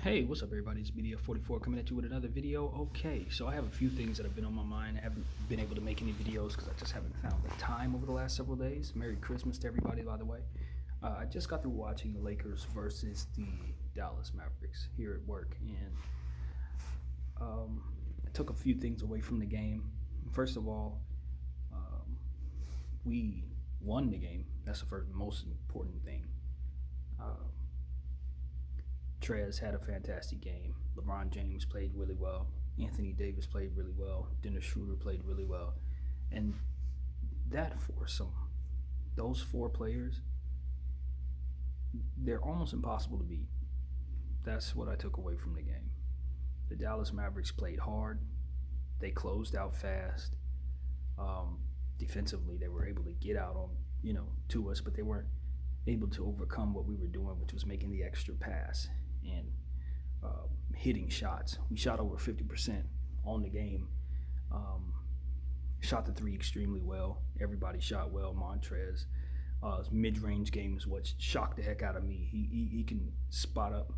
Hey, what's up, everybody? It's BDF44 coming at you with another video. Okay, so I have a few things that have been on my mind. I haven't been able to make any videos because I just haven't found the time over the last several days. Merry Christmas to everybody, by the way. I just got through watching the Lakers versus the Dallas Mavericks here at work, and I took a few things away from the game. First of all, um, we won the game. That's the first most important thing. Um, Trez had a fantastic game. LeBron James played really well. Anthony Davis played really well. Dennis Schroeder played really well. And that foursome, those four players, they're almost impossible to beat. That's what I took away from the game. The Dallas Mavericks played hard. They closed out fast. Um, Defensively, they were able to get out on, to us, but they weren't able to overcome what we were doing, which was making the extra pass and hitting shots. We shot over 50% on the game. Um, Shot the three extremely well. Everybody shot well. Montrez, his mid-range game is what shocked the heck out of me. He can spot up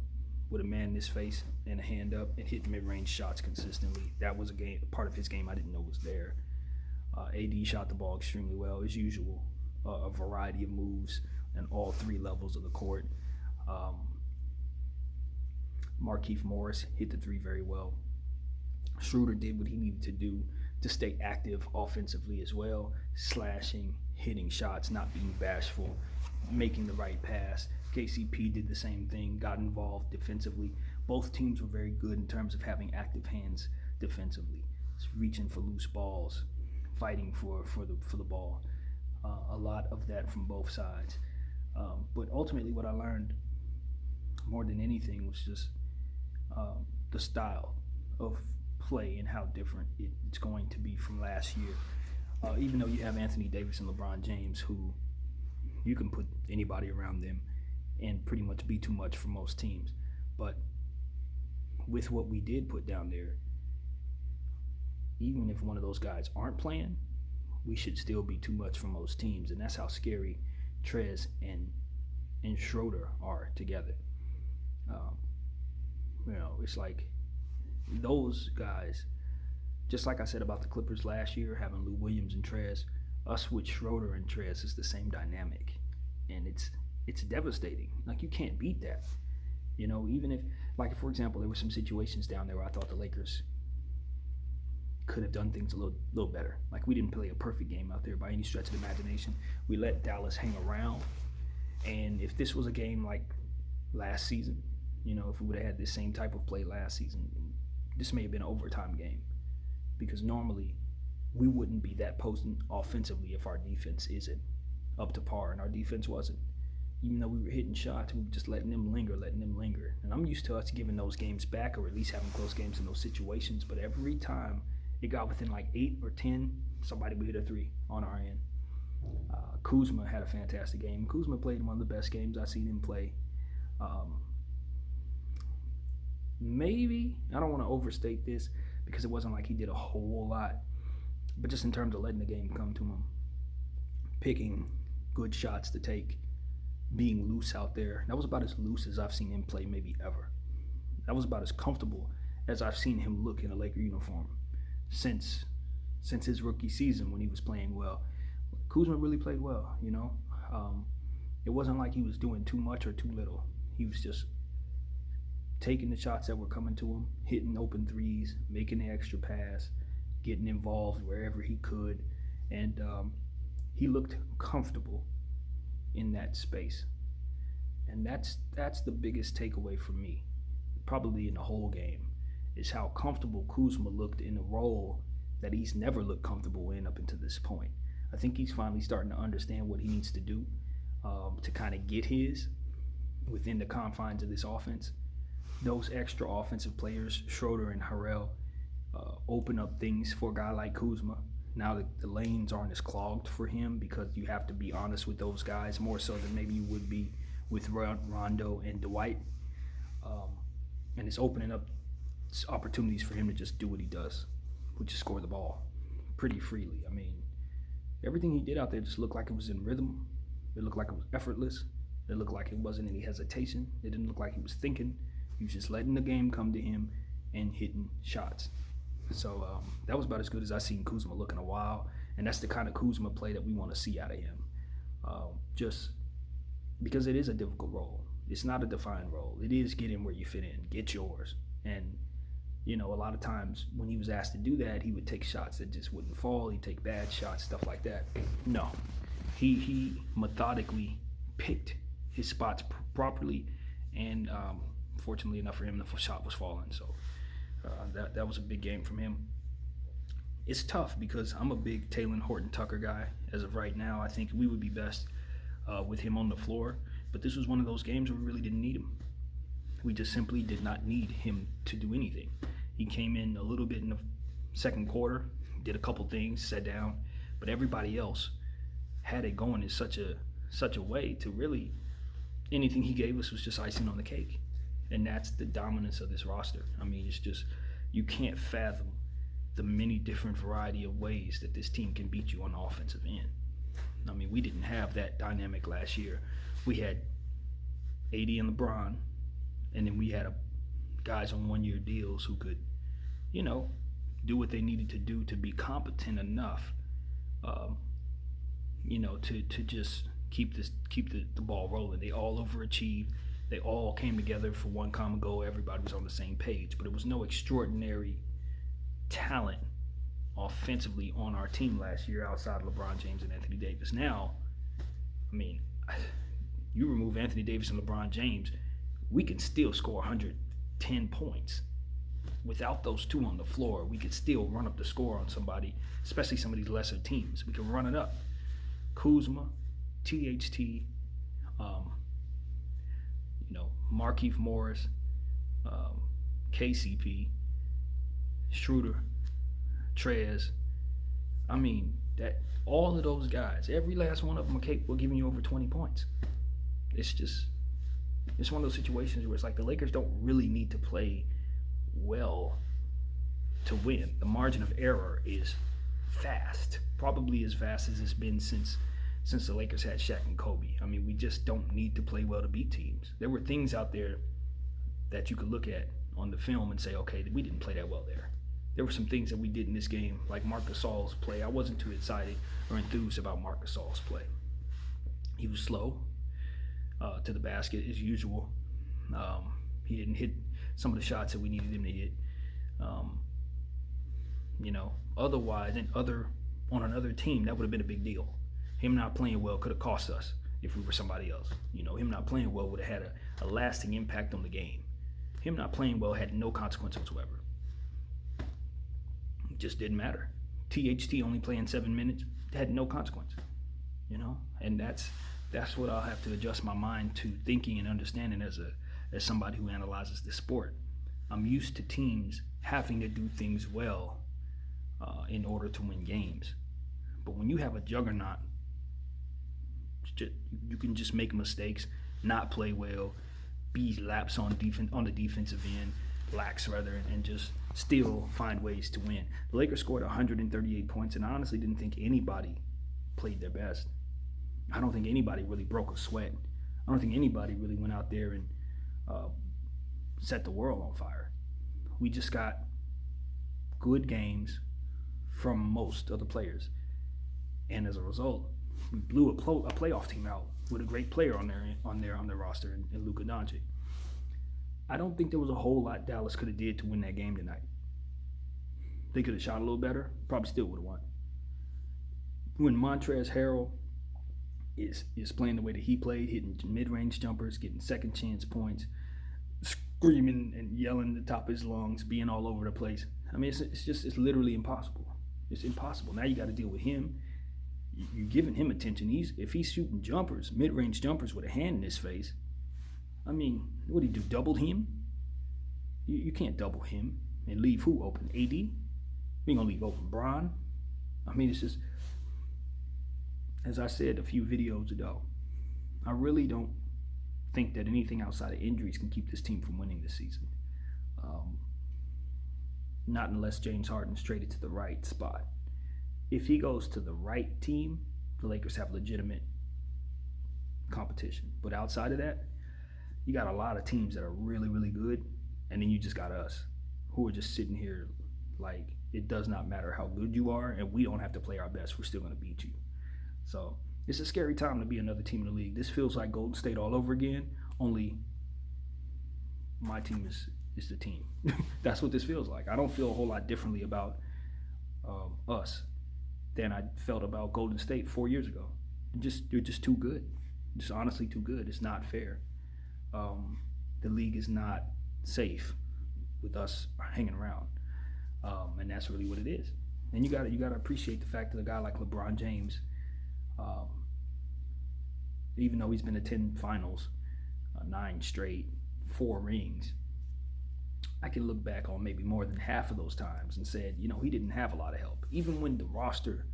with a man in his face and a hand up and hit mid-range shots consistently. That was a part of his game I didn't know was there. AD shot the ball extremely well as usual. A variety of moves on all three levels of the court. Markieff Morris hit the three very well. Schroeder did what he needed to do to stay active offensively as well, slashing, hitting shots, not being bashful, making the right pass. KCP did the same thing, got involved defensively. Both teams were very good in terms of having active hands defensively, reaching for loose balls, fighting for the ball. A lot of that from both sides. But ultimately, what I learned more than anything was just the style of play and how different it's going to be from last year. Even though you have Anthony Davis and LeBron James, who you can put anybody around them and pretty much be too much for most teams. But with what we did put down there, even if one of those guys aren't playing, we should still be too much for most teams. And that's how scary Trez and Schroeder are together. It's like those guys, just like I said about the Clippers last year, having Lou Williams and Trez, us with Schroeder and Trez is the same dynamic. And it's devastating. Like, you can't beat that. Even if, like, for example, there were some situations down there where I thought the Lakers could have done things a little better. Like, we didn't play a perfect game out there by any stretch of the imagination. We let Dallas hang around. And if this was a game like last season, if we would have had this same type of play last season, this may have been an overtime game. Because normally we wouldn't be that potent offensively if our defense isn't up to par, and our defense wasn't. Even though we were hitting shots, we were just letting them linger. And I'm used to us giving those games back, or at least having close games in those situations. But every time it got within like 8 or 10, somebody would hit a three on our end. Kuzma had a fantastic game. Kuzma played one of the best games I've seen him play. Maybe, I don't want to overstate this because it wasn't like he did a whole lot, but just in terms of letting the game come to him, picking good shots to take, being loose out there, that was about as loose as I've seen him play maybe ever. That was about as comfortable as I've seen him look in a Laker uniform since his rookie season when he was playing well. Kuzma really played well, It wasn't like he was doing too much or too little. He was just taking the shots that were coming to him, hitting open threes, making the extra pass, getting involved wherever he could, and he looked comfortable in that space. And that's the biggest takeaway for me, probably in the whole game, is how comfortable Kuzma looked in a role that he's never looked comfortable in up until this point. I think he's finally starting to understand what he needs to do to kind of get his within the confines of this offense. Those extra offensive players, Schroeder and Harrell, open up things for a guy like Kuzma. Now the lanes aren't as clogged for him because you have to be honest with those guys more so than maybe you would be with Rondo and Dwight. And it's opening up opportunities for him to just do what he does, which is score the ball pretty freely. I mean, everything he did out there just looked like it was in rhythm. It looked like it was effortless. It looked like it wasn't any hesitation. It didn't look like he was thinking. He was just letting the game come to him and hitting shots. So that was about as good as I've seen Kuzma look in a while, and that's the kind of Kuzma play that we want to see out of him. Just because it is a difficult role. It's not a defined role. It is get in where you fit in, get yours. And, a lot of times when he was asked to do that, he would take shots that just wouldn't fall. He'd take bad shots, stuff like that. No, he methodically picked his spots properly, and fortunately enough for him, the shot was falling. So that was a big game from him. It's tough because I'm a big Talen Horton-Tucker guy. As of right now, I think we would be best with him on the floor. But this was one of those games where we really didn't need him. We just simply did not need him to do anything. He came in a little bit in the second quarter, did a couple things, sat down, but everybody else had it going in such a way to really anything he gave us was just icing on the cake. And that's the dominance of this roster. I mean, it's just you can't fathom the many different variety of ways that this team can beat you on the offensive end. I mean, we didn't have that dynamic last year. We had AD and LeBron, and then we had guys on one-year deals who could, do what they needed to do to be competent enough, to just keep the ball rolling. They all overachieved. They all came together for one common goal. Everybody was on the same page, but it was no extraordinary talent offensively on our team last year outside of LeBron James and Anthony Davis. Now, I mean, you remove Anthony Davis and LeBron James, we can still score 110 points. Without those two on the floor, we could still run up the score on somebody, especially some of these lesser teams. We can run it up. Kuzma, THT, Markieff Morris, KCP, Schroeder, Trez. I mean, that all of those guys, every last one of them are capable of giving you over 20 points. It's one of those situations where it's like the Lakers don't really need to play well to win. The margin of error is fast, probably as fast as it's been since the Lakers had Shaq and Kobe. I mean, we just don't need to play well to beat teams. There were things out there that you could look at on the film and say, okay, we didn't play that well there. There were some things that we did in this game, like Marc Gasol's play. I wasn't too excited or enthused about Marc Gasol's play. He was slow to the basket as usual. He didn't hit some of the shots that we needed him to hit. Otherwise, on another team, that would have been a big deal. Him not playing well could have cost us if we were somebody else. Him not playing well would have had a lasting impact on the game. Him not playing well had no consequence whatsoever. It just didn't matter. THT only playing 7 minutes had no consequence. And that's what I'll have to adjust my mind to thinking and understanding as somebody who analyzes this sport. I'm used to teams having to do things well in order to win games. But when you have a juggernaut, you can just make mistakes, not play well, be lax on the defensive end, and just still find ways to win. The Lakers scored 138 points, and I honestly didn't think anybody played their best. I don't think anybody really broke a sweat. I don't think anybody really went out there and set the world on fire. We just got good games from most of the players. And as a result, we blew a playoff team out with a great player on their roster in Luka Doncic. I don't think there was a whole lot Dallas could have did to win that game tonight. They could have shot a little better, probably still would have won. When Montrezl Harrell is playing the way that he played, hitting mid-range jumpers, getting second chance points, screaming and yelling at the top of his lungs, being all over the place. I mean, it's literally impossible. It's impossible. Now you got to deal with him. You're giving him attention. If he's shooting jumpers, mid-range jumpers with a hand in his face, I mean, what do you do? Double him? You can't double him and leave who open? AD? You ain't gonna leave open Bron? I mean, it's just, as I said a few videos ago, I really don't think that anything outside of injuries can keep this team from winning this season. Not unless James Harden's traded to the right spot. If he goes to the right team, the Lakers have legitimate competition. But outside of that, You got a lot of teams that are really, really good, and then you just got us who are just sitting here like it does not matter how good you are, and we don't have to play our best. We're still going to beat you. So it's a scary time to be another team in the league. This feels like Golden State all over again, only my team is the team. That's what this feels like. I don't feel a whole lot differently about us than I felt about Golden State 4 years ago. You're just too good. Just honestly too good. It's not fair. The league is not safe with us hanging around, and that's really what it is. And you gotta appreciate the fact that a guy like LeBron James, even though he's been to 10 finals, 9 straight, 4 rings, I can look back on maybe more than half of those times and said, he didn't have a lot of help. Even when the roster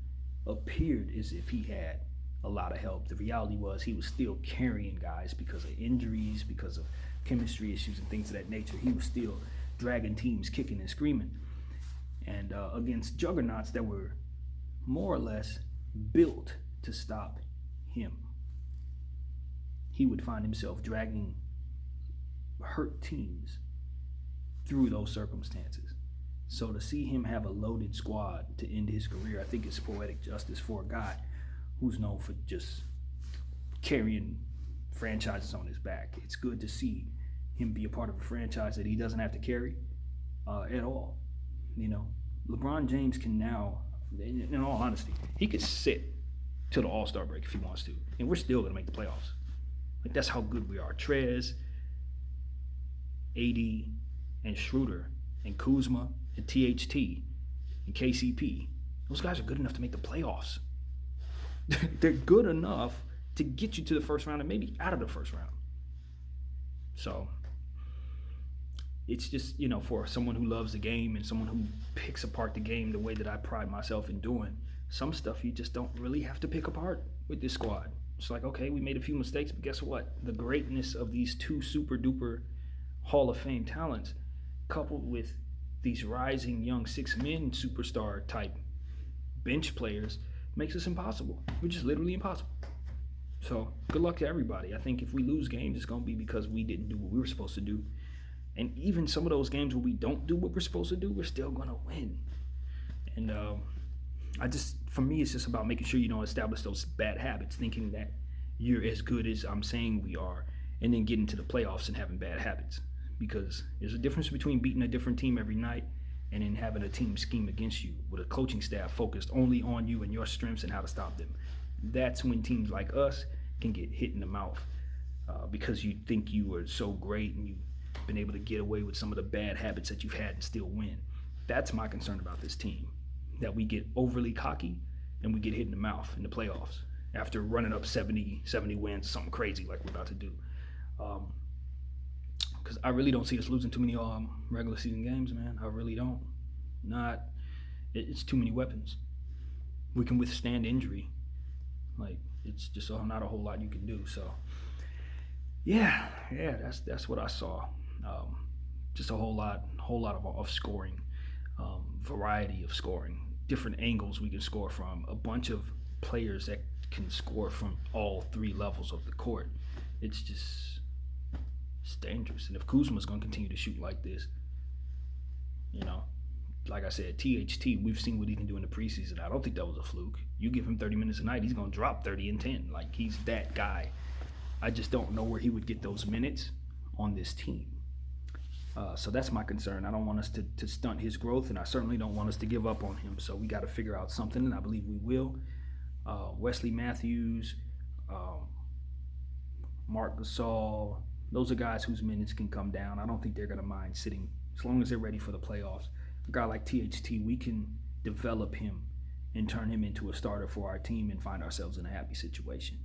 appeared as if he had a lot of help, the reality was he was still carrying guys because of injuries, because of chemistry issues and things of that nature. He was still dragging teams kicking and screaming. And against juggernauts that were more or less built to stop him, he would find himself dragging hurt teams through those circumstances. So to see him have a loaded squad to end his career, I think it's poetic justice for a guy who's known for just carrying franchises on his back. It's good to see him be a part of a franchise that he doesn't have to carry at all. LeBron James can now, in all honesty, he could sit till the All-Star break if he wants to, and we're still going to make the playoffs. Like, that's how good we are. Trez, AD, and Schroeder, and Kuzma, and THT, and KCP. Those guys are good enough to make the playoffs. They're good enough to get you to the first round and maybe out of the first round. So it's just, for someone who loves the game and someone who picks apart the game the way that I pride myself in doing, some stuff you just don't really have to pick apart with this squad. It's like, okay, we made a few mistakes, but guess what? The greatness of these 2 super duper Hall of Fame talents, coupled with these rising young 6-men superstar type bench players, makes us impossible. We're just literally impossible. So good luck to everybody. I think if we lose games, it's going to be because we didn't do what we were supposed to do. And even some of those games where we don't do what we're supposed to do, we're still going to win. And for me, it's just about making sure you don't establish those bad habits, thinking that you're as good as I'm saying we are, and then getting to the playoffs and having bad habits. Because there's a difference between beating a different team every night and then having a team scheme against you with a coaching staff focused only on you and your strengths and how to stop them. That's when teams like us can get hit in the mouth because you think you are so great and you've been able to get away with some of the bad habits that you've had and still win. That's my concern about this team, that we get overly cocky and we get hit in the mouth in the playoffs after running up 70 wins, something crazy like we're about to do. Because I really don't see us losing too many regular season games, man. I really don't. It's too many weapons. We can withstand injury. Like, it's just not a whole lot you can do. So, yeah, that's what I saw. Just a whole lot of scoring, variety of scoring, different angles we can score from, a bunch of players that can score from all 3 levels of the court. It's dangerous. And if Kuzma's going to continue to shoot like this, like I said, THT, we've seen what he can do in the preseason. I don't think that was a fluke. You give him 30 minutes a night, he's going to drop 30 and 10. Like, he's that guy. I just don't know where he would get those minutes on this team. So that's my concern. I don't want us to stunt his growth, and I certainly don't want us to give up on him. So we got to figure out something, and I believe we will. Wesley Matthews, Marc Gasol, those are guys whose minutes can come down. I don't think they're going to mind sitting as long as they're ready for the playoffs. A guy like THT, we can develop him and turn him into a starter for our team and find ourselves in a happy situation.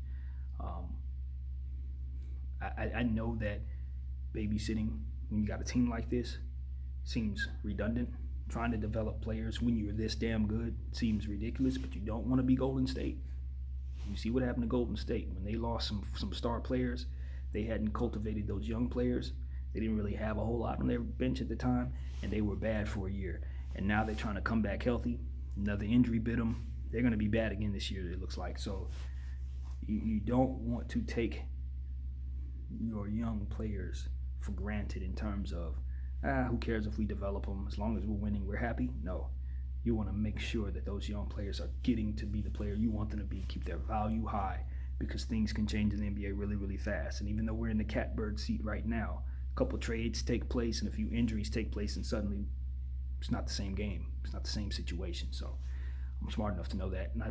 I know that babysitting when you got a team like this seems redundant. Trying to develop players when you're this damn good seems ridiculous, but you don't want to be Golden State. You see what happened to Golden State when they lost some star players. They hadn't cultivated those young players. They didn't really have a whole lot on their bench at the time, and they were bad for a year. And now they're trying to come back healthy. Another injury bit them. They're going to be bad again this year, it looks like. So you don't want to take your young players for granted in terms of, who cares if we develop them? As long as we're winning, we're happy. No. You want to make sure that those young players are getting to be the player you want them to be, keep their value high, because things can change in the NBA really, really fast. And even though we're in the catbird seat right now, a couple trades take place and a few injuries take place, and suddenly it's not the same game. It's not the same situation. So I'm smart enough to know that. And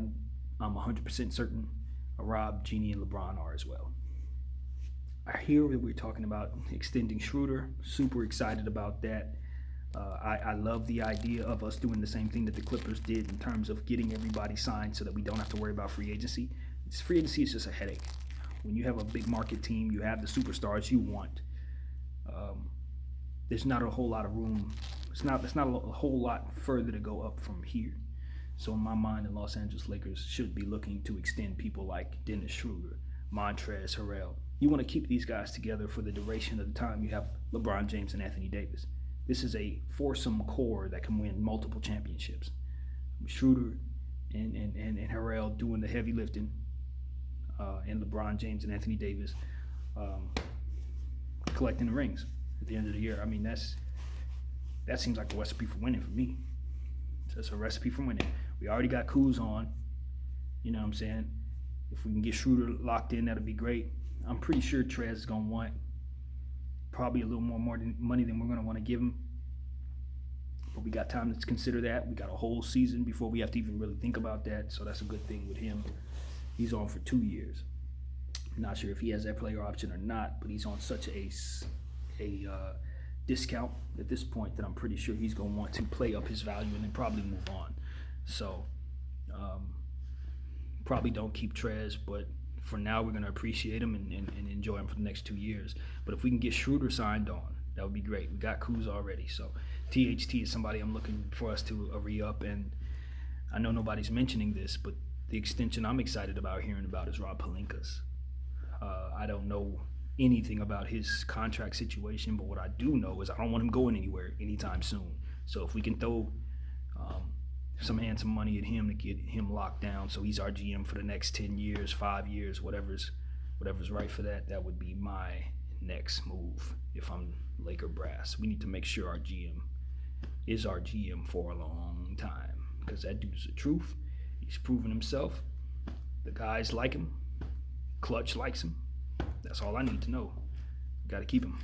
I'm 100% certain Rob, Jeanie, and LeBron are as well. I hear that we're talking about extending Schroeder. Super excited about that. I love the idea of us doing the same thing that the Clippers did in terms of getting everybody signed so that we don't have to worry about free agency. Free agency is just a headache. When you have a big market team, you have the superstars you want. There's not a whole lot of room. It's not a whole lot further to go up from here. So in my mind, the Los Angeles Lakers should be looking to extend people like Dennis Schroeder, Montrezl Harrell. You want to keep these guys together for the duration of the time you have LeBron James and Anthony Davis. This is a foursome core that can win multiple championships. Schroeder and Harrell doing the heavy lifting, and LeBron James and Anthony Davis collecting the rings at the end of the year. I mean, that seems like a recipe for winning for me. That's a recipe for winning. We already got Kuz on. You know what I'm saying? If we can get Schroeder locked in, that'll be great. I'm pretty sure Trez is going to want probably a little more money than we're going to want to give him. But we got time to consider that. We got a whole season before we have to even really think about that. So that's a good thing with him. He's on for 2 years. I'm not sure if he has that player option or not, but he's on such a discount at this point that I'm pretty sure he's going to want to play up his value and then probably move on. So probably don't keep Trez, but for now we're going to appreciate him and enjoy him for the next 2 years. But if we can get Schroeder signed on, that would be great. We got Kuz already, so THT is somebody I'm looking for us to re-up. And I know nobody's mentioning this, but the extension I'm excited about hearing about is Rob Pelinka's. I don't know anything about his contract situation, but what I do know is I don't want him going anywhere anytime soon. So if we can throw some handsome money at him to get him locked down so he's our GM for the next 10 years, 5 years, whatever's right for that, that would be my next move if I'm Laker brass. We need to make sure our GM is our GM for a long time, because that dude's the truth. He's proven himself. The guys like him. Clutch likes him. That's all I need to know. Got to keep him.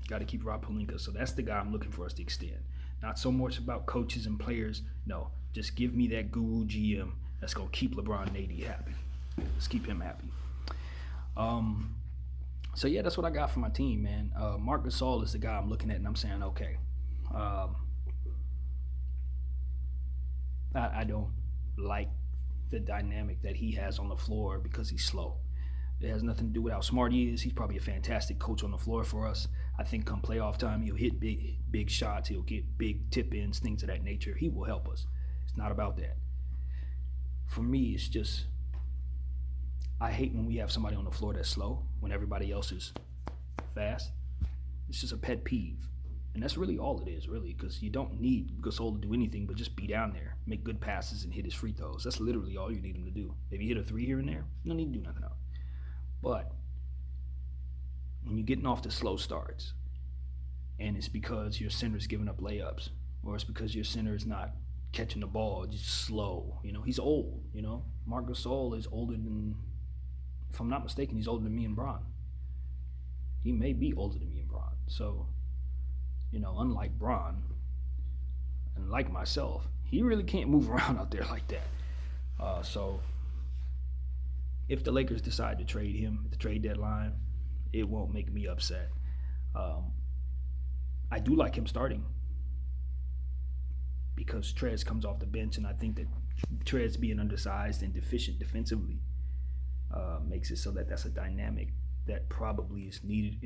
Got to keep Rob Pelinka. So that's the guy I'm looking for us to extend. Not so much about coaches and players. No, just give me that guru GM that's going to keep LeBron and AD happy. Let's keep him happy. So yeah, that's what I got for my team, man. Marc Gasol is the guy I'm looking at, and I'm saying, okay. I don't like the dynamic that he has on the floor because he's slow. It has nothing to do with how smart he is. He's probably a fantastic coach on the floor for us. I think come playoff time, he'll hit big shots. He'll get big tip-ins, things of that nature. He will help us. It's not about that. For me, it's just, I hate when we have somebody on the floor that's slow when everybody else is fast. It's just a pet peeve. And that's really all it is, really, because you don't need Gasol to do anything but just be down there, make good passes, and hit his free throws. That's literally all you need him to do. If you hit a three here and there, you don't need to do nothing else. But when you're getting off the slow starts, and it's because your center's giving up layups, or it's because your center is not catching the ball, just slow. You know, he's old. You know, Marc Gasol is older than, if I'm not mistaken, he's older than me and Bron. He may be older than me and Bron. So, you know, unlike Bron and like myself, he really can't move around out there like that. So if the Lakers decide to trade him at the trade deadline, it won't make me upset. I do like him starting because Trez comes off the bench, and I think that Trez being undersized and deficient defensively makes it so that that's a dynamic that probably is needed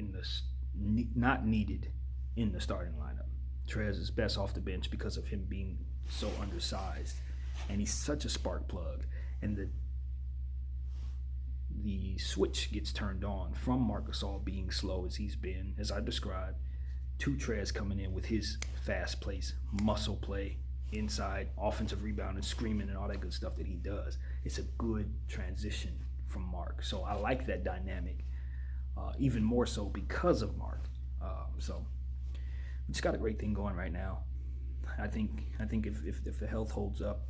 not needed in the starting lineup. Trez is best off the bench because of him being so undersized, and he's such a spark plug, and the switch gets turned on from Marc Gasol being slow as he's been, as I described, to Trez coming in with his fast pace, muscle play, inside, offensive rebound, and screaming and all that good stuff that he does. It's a good transition from Marc. So I like that dynamic. even more so because of Mark. So we just got a great thing going right now. I think if the health holds up,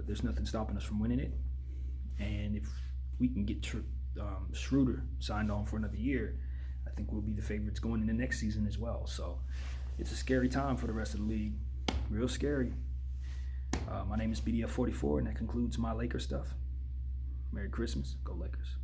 there's nothing stopping us from winning it. And if we can get Schroeder signed on for another year, I think we'll be the favorites going into next season as well. So it's a scary time for the rest of the league. Real scary. My name is BDF44, and that concludes my Lakers stuff. Merry Christmas. Go Lakers.